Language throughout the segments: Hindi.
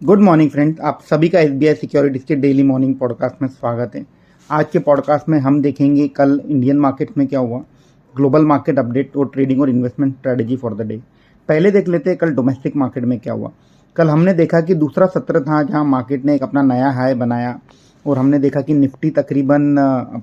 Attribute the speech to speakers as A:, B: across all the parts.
A: गुड मॉर्निंग फ्रेंड्स, आप सभी का एसबीआई सिक्योरिटीज के डेली मॉर्निंग पॉडकास्ट में स्वागत है। आज के पॉडकास्ट में हम देखेंगे कल इंडियन मार्केट में क्या हुआ, ग्लोबल मार्केट अपडेट और ट्रेडिंग और investment strategy for the day. पहले देख लेते हैं कल डोमेस्टिक मार्केट में क्या हुआ। कल हमने देखा कि दूसरा सत्र था जहां मार्केट ने एक अपना नया हाई बनाया और हमने देखा कि निफ्टी तकरीबन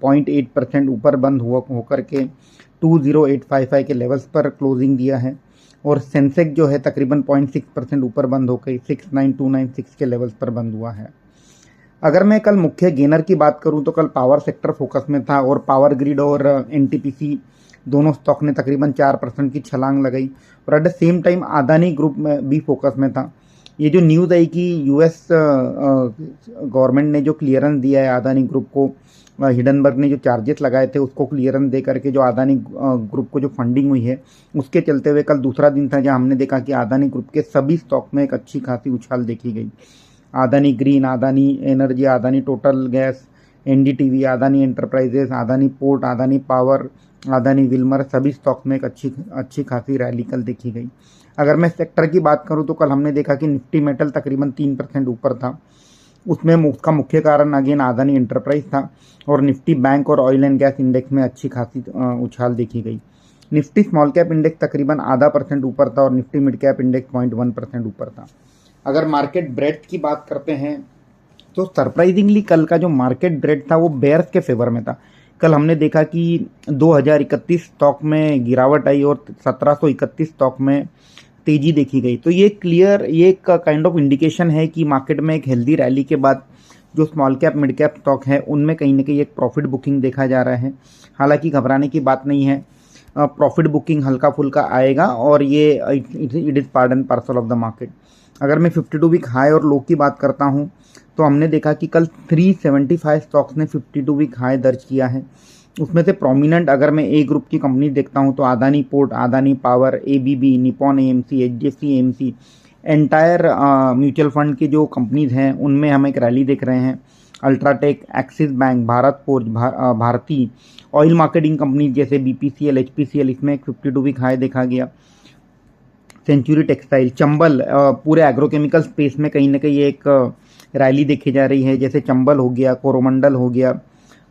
A: 0.8% ऊपर बंद हुआ होकर के 20855 के लेवल्स पर क्लोजिंग दिया है और सेंसेक्स जो है तकरीबन 0.6% ऊपर बंद होकर 69296 के लेवल्स पर बंद हुआ है। अगर मैं कल मुख्य गेनर की बात करूं तो कल पावर सेक्टर फोकस में था और पावर ग्रिड और एनटीपीसी दोनों स्टॉक ने तकरीबन 4% की छलांग लगाई और at the same time Adani group में भी फोकस में था। ये जो न्यूज़ आई कि यूएस गवर्नमेंट ने जो क्लियरेंस दिया है अदानी ग्रुप को, हिडनबर्ग ने जो चार्जेस लगाए थे उसको क्लियरेंस दे करके जो अदानी ग्रुप को जो फंडिंग हुई है उसके चलते हुए कल दूसरा दिन था जहां हमने देखा कि अदानी ग्रुप के सभी स्टॉक में एक अच्छी खासी उछाल देखी गई। Adani green, Adani energy, Adani total gas, NDTV, Adani enterprises, Adani port, Adani power, Adani Wilmer, सभी स्टॉक में एक अच्छी खासी रैली कल देखी गई। अगर मैं सेक्टर की बात करूं तो कल हमने देखा कि निफ्टी मेटल तकरीबन 3% ऊपर था। उसमें उसका मुख्य कारण अगेन अदानी एंटरप्राइज था और निफ्टी बैंक और ऑयल एंड गैस इंडेक्स में अच्छी खासी उछाल देखी गई। निफ्टी स्मॉल कैप इंडेक्स तकरीबन 0.5% ऊपर था और निफ्टी मिड कैप इंडेक्स 0.1% ऊपर था। अगर मार्केट ब्रेड्थ की बात करते हैं तो सरप्राइजिंगली कल का जो मार्केट ब्रेड था वो बेयर्स के फेवर में था। कल हमने देखा कि 2031 स्टॉक में गिरावट आई और 1731 स्टॉक में तेजी देखी गई। तो ये एक काइंड ऑफ इंडिकेशन है कि मार्केट में एक हेल्दी रैली के बाद जो small cap mid cap stock है उनमें कहीं ना कहीं एक प्रॉफिट बुकिंग देखा जा रहा है। हालांकि घबराने की बात नहीं है, प्रॉफिट बुकिंग हल्का फुल्का आएगा और ये it is part and parcel of the market. अगर मैं 52 वीक हाई और लो की बात करता हूँ तो हमने देखा कि कल 375 स्टॉक्स ने 52 वीक हाई दर्ज किया है। उसमें से प्रोमिनेंट अगर मैं ए ग्रुप की कंपनी देखता हूँ तो Adani port, Adani power, ABB, Nippon AMC, HDFC AMC, entire mutual fund की जो कंपनीज हैं उनमें हम एक रैली देख रहे हैं। UltraTech, Axis bank, Bharat Forge, Bharti, oil marketing company जैसे बीपीसीएल, एचपीसीएल, इसमें एक 52 वीक हाई देखा गया। सेंचुरी टेक्सटाइल, चंबल, पूरे एग्रोकेमिकल स्पेस में कहीं ना कहीं एक रैली देखी जा रही है, जैसे चंबल हो गया, कोरोमंडल हो गया,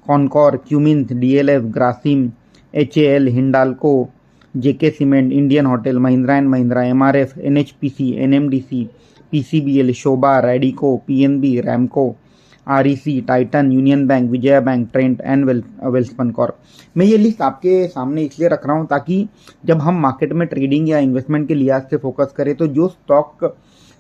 A: Concor, Cummins, DLF, Grasim, HAL, Hindalco, JK cement, Indian hotel, Mahindra and Mahindra, MRF, NHPC, NMDC, PCBL, Shobha, Radico, PNB, Ramco, REC, Titan, union bank, Vijaya bank, Trent and Welspun Corp. मैं ये लिस्ट आपके सामने इसलिए रख रहा हूँ ताकि जब हम मार्केट में ट्रेडिंग या इन्वेस्टमेंट के लिहाज से फोकस करें तो जो स्टॉक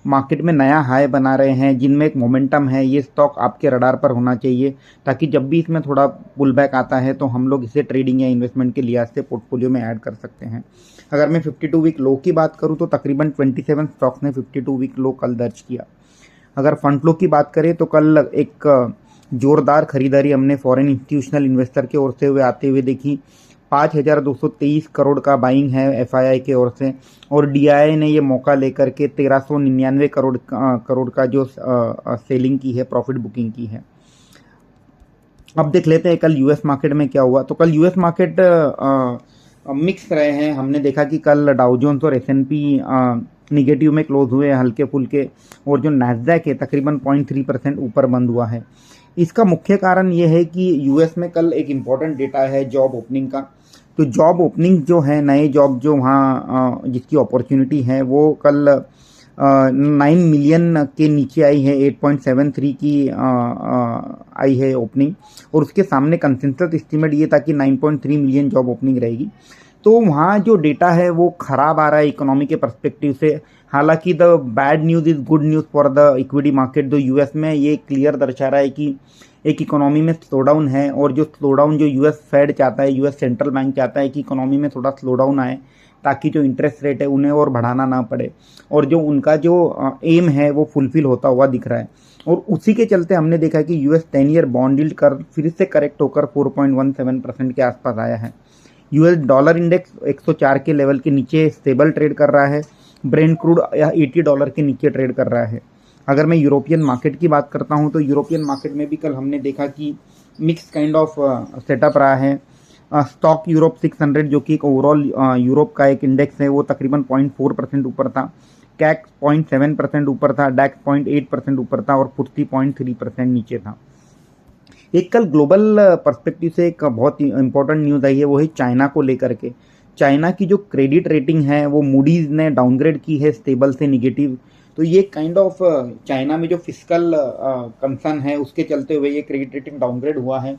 A: मार्केट में नया हाई बना रहे हैं, जिनमें एक मोमेंटम है, ये स्टॉक आपके रडार पर होना चाहिए ताकि जब भी इसमें थोड़ा पुल बैक आता है तो हम लोग इसे ट्रेडिंग या इन्वेस्टमेंट के लिहाज से पोर्टफोलियो में ऐड कर सकते हैं। अगर मैं 52 वीक लो की बात करूँ तो तकरीबन 27 स्टॉक्स ने 52 वीक लो कल दर्ज किया। अगर फंड फ्लो की बात करें तो कल एक जोरदार खरीदारी हमने फॉरेन इंस्टीट्यूशनल इन्वेस्टर की ओर से हुए आते हुए देखी। 5223 करोड़ का बाइंग है एफआईआई की ओर से और डीआईआई ने ये मौका लेकर के 1399 करोड़ का जो सेलिंग की है, प्रॉफिट बुकिंग की है। अब देख लेते हैं कल यूएस मार्केट में क्या हुआ। तो कल यूएस मार्केट मिक्स रहे हैं। हमने देखा कि कल डाउ जोन्स और एसएनपी निगेटिव में क्लोज हुए हल्के फुल्के और जो नैस्डैक है तकरीबन 0.3% ऊपर बंद हुआ है। इसका मुख्य कारण ये है कि यूएस में कल एक इम्पॉर्टेंट डेटा है जॉब ओपनिंग का। तो जॉब ओपनिंग जो है, नए जॉब जो वहाँ जिसकी अपॉर्चुनिटी है वो कल 9 मिलियन के नीचे आई है, 8.73 की आई है ओपनिंग और उसके सामने कंसेंसस एस्टीमेट ये था कि 9.3 मिलियन जॉब ओपनिंग रहेगी। तो वहाँ जो डेटा है वो खराब आ रहा है इकोनॉमी के पर्सपेक्टिव से। हालांकि the bad news is good news for the equity market. जो यूएस में ये क्लियर दर्शा रहा है कि एक इकोनॉमी में स्लो डाउन है और जो स्लो डाउन जो यूएस फेड चाहता है, यूएस सेंट्रल बैंक चाहता है कि इकोनॉमी में थोड़ा स्लो डाउन आए ताकि जो इंटरेस्ट रेट है उन्हें और बढ़ाना ना पड़े और जो उनका जो एम है वो फुलफिल होता हुआ दिख रहा है। और उसी के चलते हमने देखा कि US 10 year bond yield curve फिर से करेक्ट होकर 4.17% के आसपास आया है। यूएस डॉलर इंडेक्स 104 के लेवल के नीचे स्टेबल ट्रेड कर रहा है। ब्रेंट क्रूड $80 के नीचे ट्रेड कर रहा है। अगर मैं यूरोपियन मार्केट की बात करता हूं तो यूरोपियन मार्केट में भी कल हमने देखा कि मिक्स काइंड ऑफ सेटअप रहा है। स्टॉक यूरोप 600 जो कि एक ओवरऑल यूरोप का एक इंडेक्स है वो तकरीबन 0.4% ऊपर था। कैक 0.7% ऊपर था, डैक्स 0.8% ऊपर था और FTSE 0.3% नीचे था। एक कल ग्लोबल पर्सपेक्टिव से एक बहुत इंपॉर्टेंट न्यूज़ आई है, वो है चाइना को लेकर के। चाइना की जो क्रेडिट रेटिंग है वो मूडीज ने डाउनग्रेड की है स्टेबल से निगेटिव। तो ये काइंड ऑफ चाइना में जो फिस्कल कंसर्न है उसके चलते हुए ये क्रेडिट रेटिंग डाउनग्रेड हुआ है,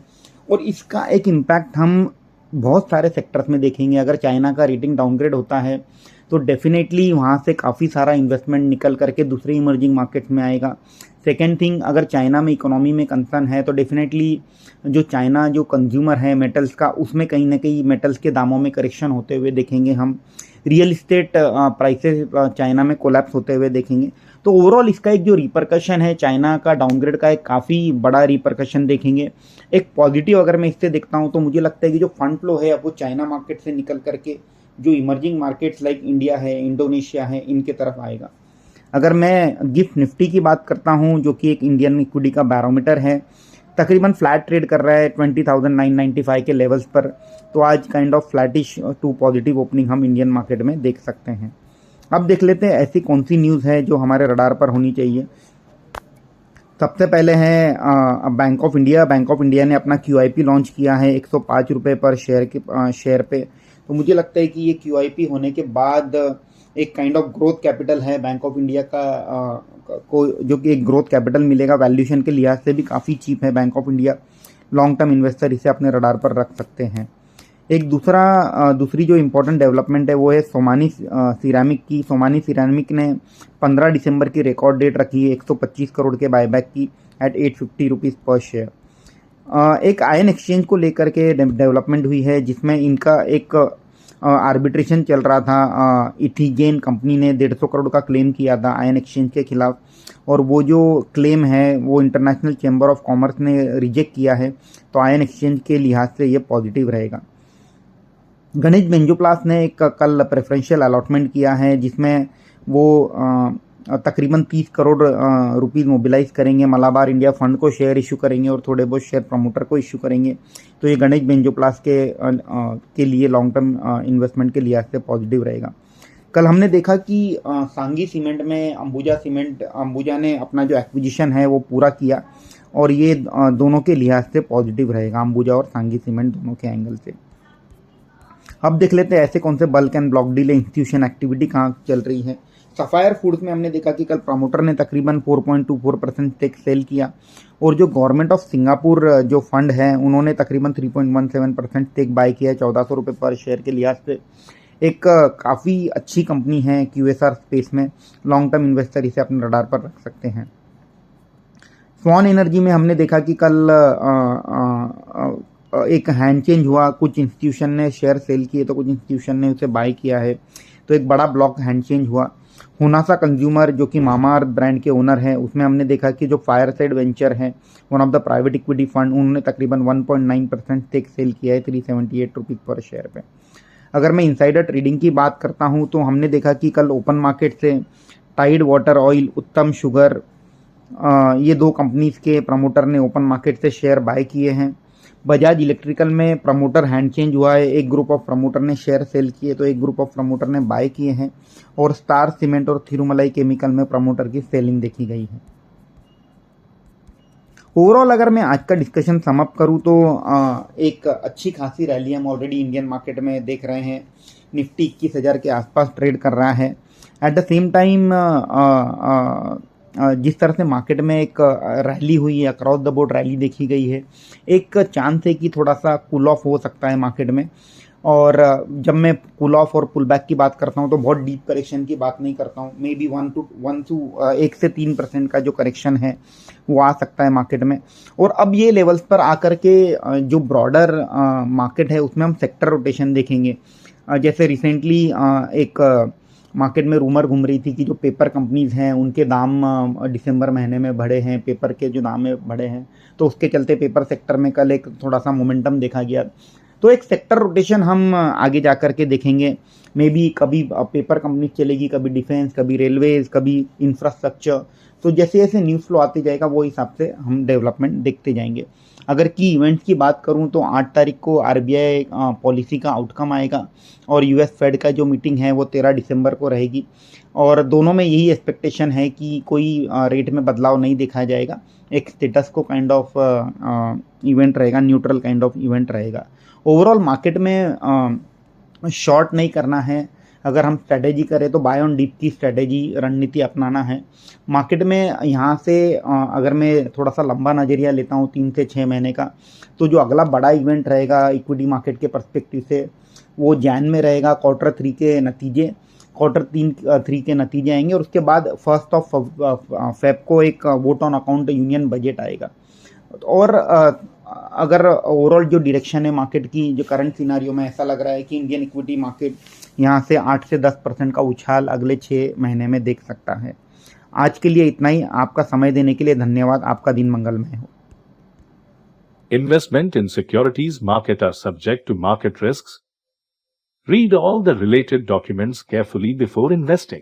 A: और इसका एक इम्पैक्ट हम बहुत सारे सेक्टर्स में देखेंगे। अगर चाइना का रेटिंग डाउनग्रेड होता है तो डेफिनेटली वहाँ से काफ़ी सारा इन्वेस्टमेंट निकल करके दूसरे इमर्जिंग मार्केट्स में आएगा। सेकेंड थिंग, अगर चाइना में इकोनॉमी में कंसर्न है तो डेफिनेटली जो चाइना जो कंज्यूमर है मेटल्स का, उसमें कहीं ना कहीं मेटल्स के दामों में करेक्शन होते हुए देखेंगे हम। रियल इस्टेट प्राइसेस चाइना में कोलैप्स होते हुए देखेंगे। तो ओवरऑल इसका एक जो रिपरकशन है चाइना का डाउनग्रेड का, एक काफ़ी बड़ा रिपरकशन देखेंगे। एक पॉजिटिव अगर मैं इससे देखता हूँ तो मुझे लगता है कि जो फंड फ्लो है अब वो चाइना मार्केट से निकल करके जो इमर्जिंग मार्केट्स लाइक इंडिया है, इंडोनेशिया है, इनके तरफ आएगा। अगर मैं गिफ्ट निफ्टी की बात करता हूं जो कि एक इंडियन इक्विटी का बैरोमीटर है, तकरीबन फ्लैट ट्रेड कर रहा है 20,995 के लेवल्स पर। तो आज kind of flattish to positive opening हम इंडियन मार्केट में देख सकते हैं। अब देख लेते हैं ऐसी कौन सी न्यूज़ है जो हमारे रडार पर होनी चाहिए। सबसे पहले है bank of India. Bank of India ने अपना QIP लॉन्च किया है 105 रुपये पर शेयर पे। तो मुझे लगता है कि ये QIP होने के बाद एक काइंड ऑफ ग्रोथ कैपिटल है बैंक ऑफ इंडिया को, जो कि एक ग्रोथ कैपिटल मिलेगा। वैल्यूएशन के लिहाज से भी काफ़ी चीप है bank of India. Long term investor इसे अपने रडार पर रख सकते हैं। एक दूसरी जो इम्पोर्टेंट डेवलपमेंट है वो है सोमानी सिरामिक की। सोमानी सिरामिक ने 15 दिसंबर की रिकॉर्ड डेट रखी है 125 करोड़ के बायबैक की एट 850 रुपीज़ पर शेयर। एक आयन एक्सचेंज को लेकर के डेवलपमेंट हुई है जिसमें इनका एक आर्बिट्रेशन चल रहा था। इथिगेन कंपनी ने 150 करोड़ का क्लेम किया था आयन एक्सचेंज के खिलाफ, और वो जो क्लेम है वो इंटरनेशनल चैम्बर ऑफ कॉमर्स ने रिजेक्ट किया है। तो आयन एक्सचेंज के लिहाज से ये पॉजिटिव रहेगा। गणेश बेंजोप्लास्ट ने एक कल प्रेफरेंशियल अलॉटमेंट किया है जिसमें वो तकरीबन 30 करोड़ रुपीज़ मोबिलाइज करेंगे। मलाबार इंडिया फंड को शेयर इशू करेंगे और थोड़े बहुत शेयर प्रमोटर को इशू करेंगे। तो ये गणेश बेंजोप्लास्ट के लिए लॉन्ग टर्म इन्वेस्टमेंट के लिहाज से पॉजिटिव रहेगा। कल हमने देखा कि सांगी सीमेंट में अंबुजा ने अपना जो एक्विजिशन है वो पूरा किया, और ये दोनों के लिहाज से पॉजिटिव रहेगा, अंबुजा और सांगी सीमेंट दोनों के एंगल से। अब देख लेते हैं ऐसे कौन से bulk and block deal institution activity कहाँ चल रही है। सफायर फूड्स में हमने देखा कि कल प्रमोटर ने तकरीबन 4.24% स्टेक सेल किया, और जो गवर्नमेंट ऑफ सिंगापुर जो फंड है उन्होंने तकरीबन 3.17% स्टेक बाय किया है 1400 रुपये पर शेयर के लिहाज से। एक काफ़ी अच्छी कंपनी है QSR स्पेस में। लॉन्ग टर्म इन्वेस्टर इसे अपने रडार पर रख सकते हैं। स्वान एनर्जी में हमने देखा कि कल एक हैंड चेंज हुआ। कुछ इंस्टीट्यूशन ने शेयर सेल किए तो कुछ इंस्टीट्यूशन ने उसे बाय किया है। तो एक बड़ा ब्लॉक हैंड चेंज हुआ। हुनासा कंज्यूमर जो कि मामाअर्थ ब्रांड के ओनर हैं, उसमें हमने देखा कि जो फायरसाइड वेंचर है one of the private equity fund, उन्होंने तकरीबन 1.9% स्टेक सेल किया है 378 रुपीज़ पर शेयर पे। अगर मैं इनसाइडर ट्रेडिंग की बात करता हूं तो हमने देखा कि कल ओपन मार्केट से टाइड वाटर ऑयल, उत्तम शुगर, ये दो कंपनीज के प्रमोटर ने ओपन मार्केट से शेयर बाय किए हैं। बजाज इलेक्ट्रिकल में प्रमोटर हैंड चेंज हुआ है। एक ग्रुप ऑफ प्रमोटर ने शेयर सेल किए तो एक ग्रुप ऑफ प्रमोटर ने बाय किए हैं, और स्टार सीमेंट और थिरुमलाई केमिकल में प्रमोटर की सेलिंग देखी गई है। ओवरऑल अगर मैं आज का डिस्कशन सम अप करूं तो एक अच्छी खासी रैली हम ऑलरेडी इंडियन मार्केट में देख रहे हैं। निफ्टी 21,000 के आसपास ट्रेड कर रहा है। एट द सेम टाइम जिस तरह से मार्केट में एक रैली हुई है, अक्रॉस द बोर्ड रैली देखी गई है, एक चांस है कि थोड़ा सा कूल ऑफ हो सकता है मार्केट में। और जब मैं पुल ऑफ और पुल बैक की बात करता हूं तो बहुत डीप करेक्शन की बात नहीं करता हूं। मे बी 1 से 3% का जो करेक्शन है वो आ सकता है मार्केट में। और अब ये लेवल्स पर आकर के जो ब्रॉडर मार्केट है उसमें हम सेक्टर रोटेशन देखेंगे। जैसे रिसेंटली एक मार्केट में रूमर घूम रही थी कि जो पेपर कंपनीज हैं उनके दाम दिसंबर महीने में बढ़े हैं, पेपर के जो दाम में बढ़े हैं, तो उसके चलते पेपर सेक्टर में कल एक थोड़ा सा मोमेंटम देखा गया। तो एक सेक्टर रोटेशन हम आगे जा कर के देखेंगे। मे बी कभी पेपर कंपनी चलेगी, कभी डिफेंस, कभी रेलवेज, कभी इंफ्रास्ट्रक्चर। तो जैसे जैसे न्यूज़ फ्लो आते जाएगा वो हिसाब से हम डेवलपमेंट देखते जाएंगे। अगर की इवेंट्स की बात करूं तो 8 तारीख को RBI पॉलिसी का आउटकम आएगा, और US फेड का जो मीटिंग है वो 13 दिसंबर को रहेगी। और दोनों में यही एक्सपेक्टेशन है कि कोई रेट में बदलाव नहीं देखा जाएगा, एक स्टेटस को काइंड ऑफ इवेंट रहेगा, न्यूट्रल काइंड ऑफ इवेंट रहेगा। ओवरऑल मार्केट में शॉर्ट नहीं करना है, अगर हम स्ट्रैटेजी करें तो बाय ऑन डिप की स्ट्रैटेजी रणनीति अपनाना है। मार्केट में यहाँ से अगर मैं थोड़ा सा लंबा नज़रिया लेता हूँ 3 से 6 महीने का, तो जो अगला बड़ा इवेंट रहेगा इक्विटी मार्केट के पर्सपेक्टिव से वो जैन में रहेगा। क्वार्टर 3 के नतीजे आएंगे और उसके बाद 1 फेब को एक vote on account union budget आएगा। और अगर ओवरऑल जो डायरेक्शन है मार्केट की, जो करंट सिनारियो में ऐसा लग रहा है कि इंडियन इक्विटी मार्केट यहाँ से 8 से 10% का उछाल अगले 6 महीने में देख सकता है। आज के लिए इतना ही। आपका समय देने के लिए धन्यवाद। आपका दिन मंगलमय हो।
B: Investment in securities market are subject to market risks. Read all the related documents carefully before investing.